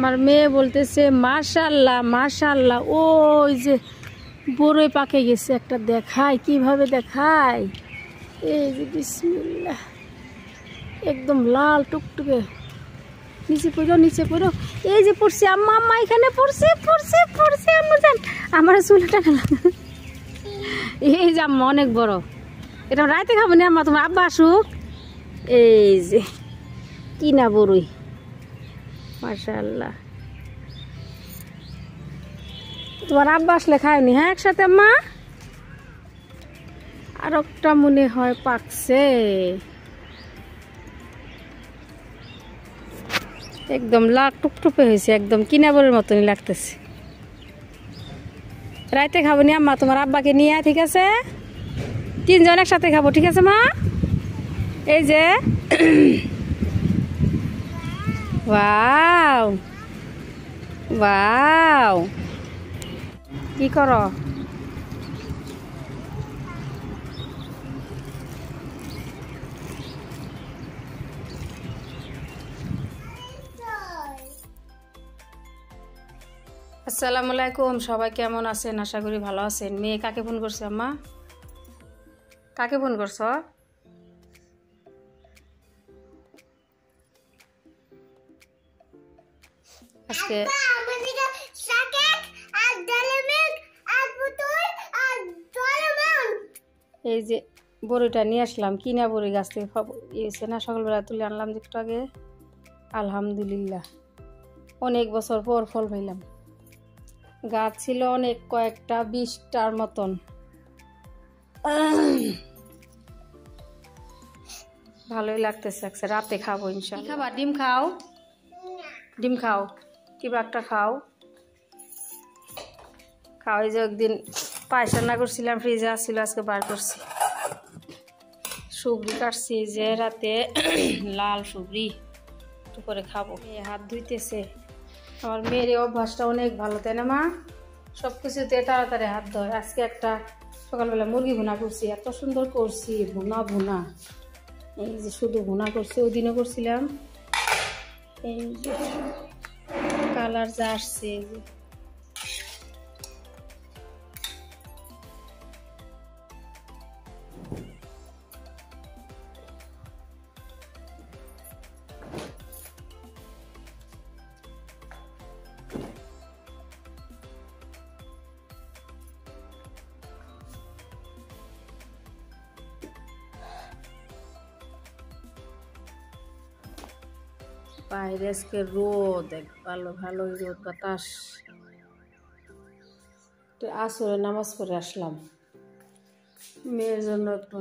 আমার মেয়ে বলতেছে মাশাআল্লাহ মাশাআল্লাহ। ওই যে বড়ই পাকে গেছে একটা, দেখায় কিভাবে দেখায়। এই যে বিসমিল্লাহ, একদম লাল টুকটুকে। নিচে পড়ো নিচে পড়ো, এই যে পড়ছে আম্মা, আম্মা এখানে পড়ছে পড়ছে পড়ছে। আম্মা জান আমার চুলটা না, এই যে আম্মা অনেক বড়। এটা রাইতে খাবো না আম্মা, তোমার আব্বা আসুক। এই যে কিনা বড়ই মাশাআল্লাহ। তোমার আব্বা আসলে খায়নি? হ্যাঁ একসাথে আম্মা। আর একটা মনে হয় পাকছে, একদম লাল টুকটুকে হয়েছে, একদম কিনা বড়ির মতনই লাগতেছে। রাইতে খাবো নি আম্মা, তোমার আব্বাকে নিয়ে, ঠিক আছে? তিনজন একসাথে খাবো, ঠিক আছে মা? এই যে ওয়াও ওয়াও, কি করো? আসসালামু আলাইকুম, সবাই কেমন আছেন? আশা করি ভালো আছেন। মেয়ে কাকে ফোন করছে আম্মা? কাকে ফোন করছো? আজকে এই যে বড়িটা নিয়ে আসলাম, কিনা বড়ি, গাছ থেকে ইয়েছে না, সকালবেলা তুলে আনলাম একটু আগে। আলহামদুলিল্লাহ অনেক বছর পর ফল পাইলাম। গাছ ছিল অনেক, কয়েকটা 20টার মতন। ভালোই লাগতেছে, রাতে খাবো ইনশাআল্লাহ। খাবা? ডিম খাও, ডিম খাও, কিবা একটা খাও। খাও। এই যে একদিন পায়েস রান্না করছিলাম, ফ্রিজে আসছিল, আজকে বার করছি। সুবরি কাটছি যে রাতে, লাল সুবরি, একটু করে খাবো। হাত ধুইতেছে। আমার মেয়ের অভ্যাসটা অনেক ভালো, তাই না মা? সব কিছুতে তাড়াতাড়ি হাত ধরে। আজকে একটা সকালবেলা মুরগি ভুনা করছি, এত সুন্দর করছি, ভুনা ভুনা। এই যে শুধু ভুনা করছি, ওই দিনও করছিলাম। এই যে কালার যা আসছে, এই যে বাইরে আজকে রোদ, ভালো ভালো রোদ, বাতাস। একটু আসরে নামাজ পড়ে আসলাম। মেয়ের জন্য একটু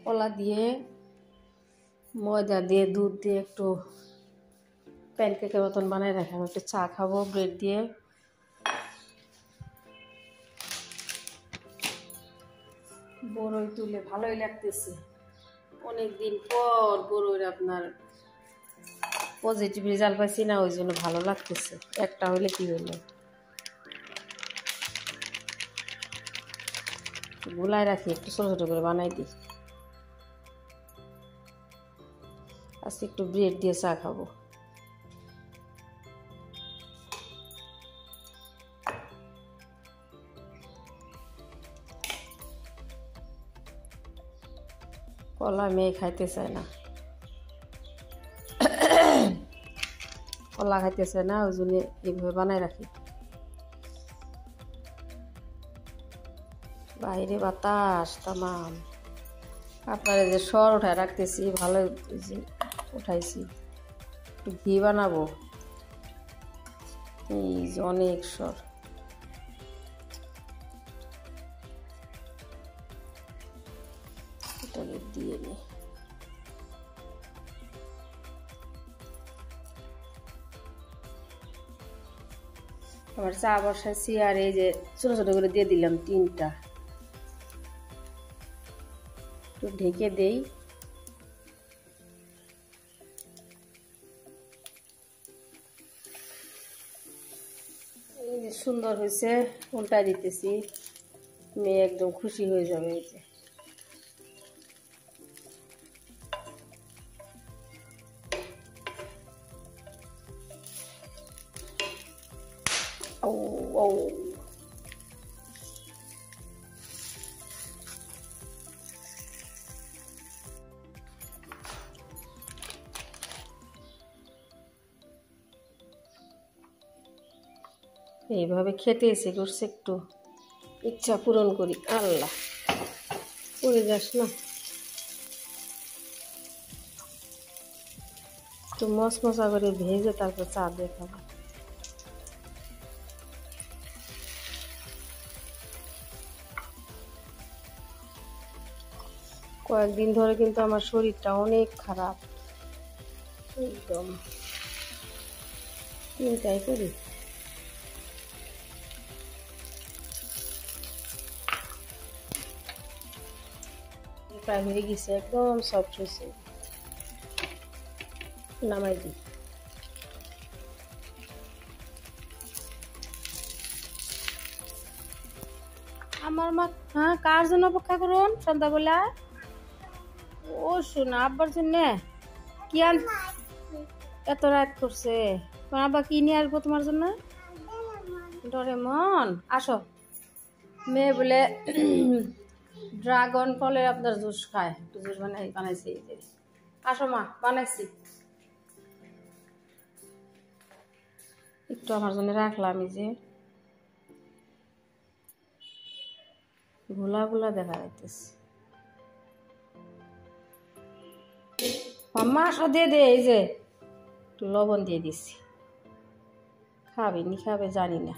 কলা দিয়ে, ময়দা দিয়ে, দুধ দিয়ে একটু প্যানকেকের মতন বানাই রাখলাম। একটু চা খাবো ব্রেড দিয়ে। বড়ই তুলে ভালোই লাগতেছে, অনেকদিন পর বড়ইর আপনার পজিটিভ রেজাল্ট পাইছি না, ওই জন্য ভালো লাগতেছে। একটা হইলে কি হইলো, গুলাই রাখি, একটু ছোটো ছোটো করে বানাই দিই। আজকে একটু ব্রেড দিয়ে চা খাবো। কলা মেয়ে খাইতে চায় না, কলা খাইতে চায় না, ওই জন্য এইভাবে বানাই রাখি। বাইরে বাতাস তামাম। আপনারা যে সর উঠায় রাখতেছি, ভালো যে উঠাইছি। একটু ঘি বানাবো, এই যে অনেক সর। এটাকে দিয়ে নি। আবার চা বসাইছি, আর এই যে ছোটো ছোটো করে দিয়ে দিলাম 3টা। একটু ঢেকে দেই। এই যে সুন্দর হয়েছে, উল্টাই দিতেছি, মেয়ে একদম খুশি হয়ে যাবে। এই যে ও ও এইভাবে খেতে এসে করছে, একটু ইচ্ছা পূরণ করি। আল্লাহ, পড়ে যাস না। একটু মশমশা করে ভেজে তারপর চা দিয়ে খাবো। কয়েকদিন ধরে কিন্তু আমার শরীরটা অনেক খারাপ, একদম চিন্তাই করি। প্রায় হয়ে গেছে, একদম সফট হয়েছে। নামাই দিই। আমার মা, হ্যাঁ, কার জন্য অপেক্ষা করুন সন্ধ্যাবেলা? ও শোনা, আব্বার জন্য কি এত রাত করছে? তোমার আব্বা কি নিয়ে আসবো তোমার জন্য? ডোরেমন। আসো, মেয়ে বলে ড্রাগন ফলের আপনার জুস খায়, একটু জুস বানাইছি। আসো মা, বানাইছি, একটু আমার জন্য রাখলাম। এই যে গোলা গোলা দেখা যাইতেছে। মাম্মা আসো, দিয়ে দে। এই যে একটু লবণ দিয়ে দিছি, খাবে নি খাবে জানি না।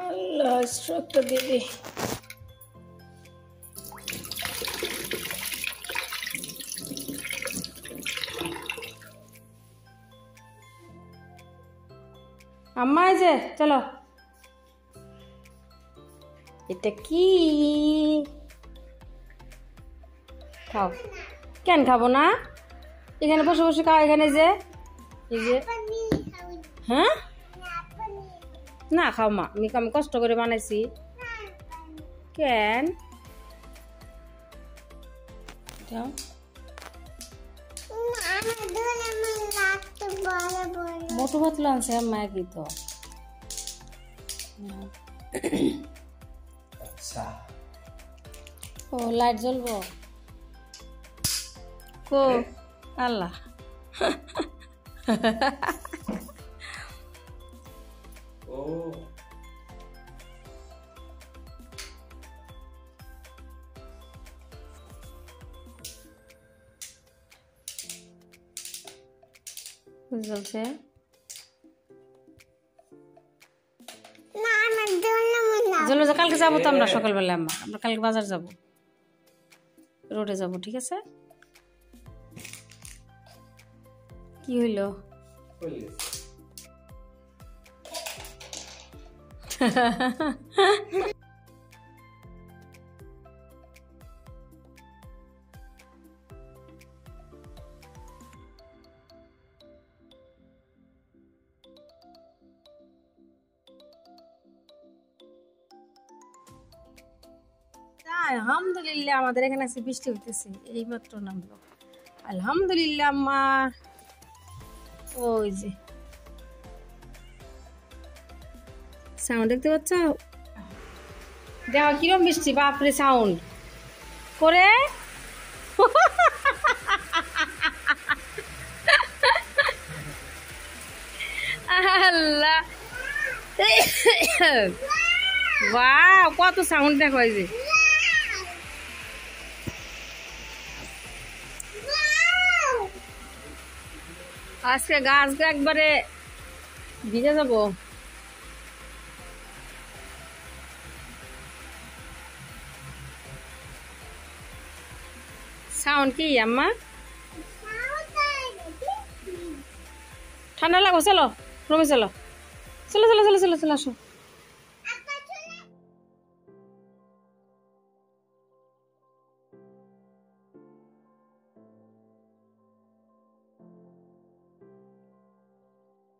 আল্লাহ, স্ট্রোকটা দিয়ে দে। আম্মা, এই যে চলো। এটা কি? খাও। কেন খাবো না? এখানে বসে বসে খাও। এখানে যে এই যে, হ্যাঁ না খাও মা, আমি কষ্ট করে বানাইছি। কেন? মোটু পাতলা আনছে আম্মা, কি তো ও লাইট জ্বলবো কো? আল্লাহ, জ্বলছে। জ্বলবে, কালকে যাবো তো আমরা সকালবেলা। আমরা কালকে বাজার যাব, রোডে যাব, ঠিক আছে? কি হইলো? আলহামদুলিল্লাহ, আমাদের এখানে আছে বৃষ্টি হইতেছে, এইমাত্র নামলো। আলহামদুলিল্লাহ আম্মা। ওই যে সাউন্ড দেখতে পাচ্ছ? দেখো কিরম বৃষ্টি, বাপরে সাউন্ড করে। আল্লাহ, বাহ, কত সাউন্ড দেখো। এই যে আজকে গাছ একবারে ভিজে যাব। সাউন্ড কি আম্মা? ঠান্ডা লাগো, চলো রুমে চলো, চলো চলো চলো চলো চলো আসো।